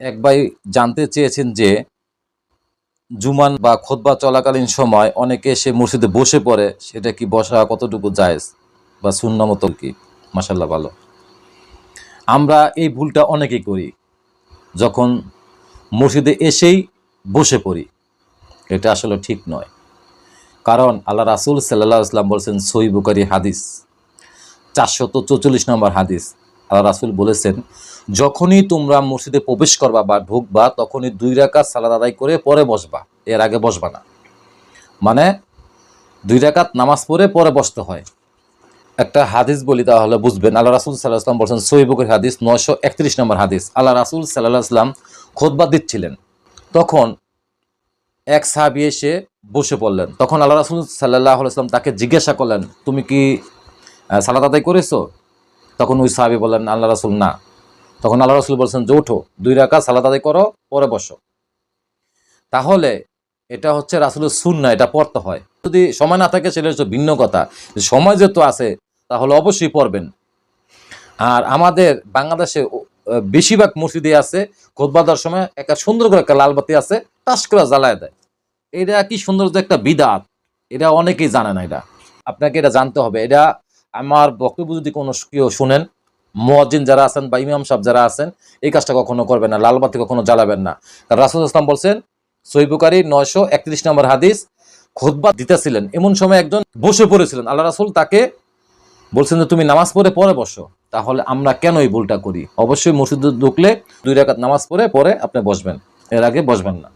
এক ভাই জানতে চেয়েছেন যে জুমান বা খুতবা চলাকালীন সময় অনেকে এসে মসজিদে বসে পড়ে, সেটা কি বসা কতটুকু জায়েজ বা সুন্নামত কি? মাশাল্লাহ, ভালো। আমরা এই ভুলটা অনেকেই করি, যখন মসজিদে এসেই বসে পড়ি। এটা আসলে ঠিক নয়, কারণ আল্লাহ রাসূল সাল্লাল্লাহু আলাইহি ওয়াসাল্লাম বলছেন, সহিহ বুখারী হাদিস 444 নম্বর হাদিস। আল্লাহ রাসূল বলেছেন, যখনই তোমরা মসজিদে প্রবেশ করবা বা ঢুকবা, তখনই 2 রাকাত সালাত আদায় করে পরে বসবা, এর আগে বসবা না। মানে 2 রাকাত নামাজ পড়ে পরে বসতে হয়। একটা হাদিস বলি, তাহলে বুঝবেন। আল্লাহ রাসূল সাল্লাল্লাহু আলাইহি ওয়াসাল্লাম বলছেন, সহিহ বুখারী হাদিস 931 নম্বর হাদিস। আল্লাহ রাসূল সাল্লাল্লাহু আলাইহি ওয়াসাল্লাম খুতবা দিচ্ছিলেন, তখন এক সাহাবী এসে বসে পড়লেন। তখন আল্লাহ রাসূল সাল্লাল্লাহু আলাইহি ওয়াসাল্লাম তাকে জিজ্ঞাসা করলেন, তুমি কি সালাত আদায় করেছো? তখন ওই সাহাবী বললেন, আল্লাহ রাসূল, না। তখন আল্লাহ রাসূল বলছেন যে, ওঠো, 2 রাকাত সালাত আদায় করো, পরে বসো। তাহলে এটা হচ্ছে রাসূলের সুন্নাহ, এটা পড়তে হয়। যদি সময় না থাকে সেটা হচ্ছে ভিন্ন কথা। সময় যেহেতু আছে, তাহলে অবশ্যই পড়বেন। আর আমাদের বাংলাদেশে বেশিরভাগ মসজিদে আছে, খুতবা দেওয়ার সময় একটা সুন্দর করে একটা লাল বাতি আছে, টাস করে জ্বালায় দেয়। এটা কি সুন্দর যে একটা বিদআত, এটা অনেকেই জানে না। এটা আপনাকে এটা জানতে হবে। এটা আমার বক্তব্য যদি কোনো কেউ শুনেন, মুয়াজ্জিন যারা আছেন বা ইমাম সাহেব যারা আছেন, এই কাজটা কখনো করবেন না, লাল বাতি কখনো জ্বালাবেন না। কারণ রাসূল সাল্লাল্লাহু আলাইহি ওয়াসাল্লাম বলছেন, সহিহ বুখারী 931 নম্বর হাদিস, খুতবা দিতেছিলেন, এমন সময় একজন বসে পড়েছিলেন। আল্লাহ রাসূল তাকে বলছেন যে, তুমি নামাজ পড়ে পরে বসো। তাহলে আমরা কেন এই ভুলটা করি? অবশ্যই মসজিদে ঢুকলে 2 রাকাত নামাজ পড়ে পরে আপনি বসবেন, এর আগে বসবেন না।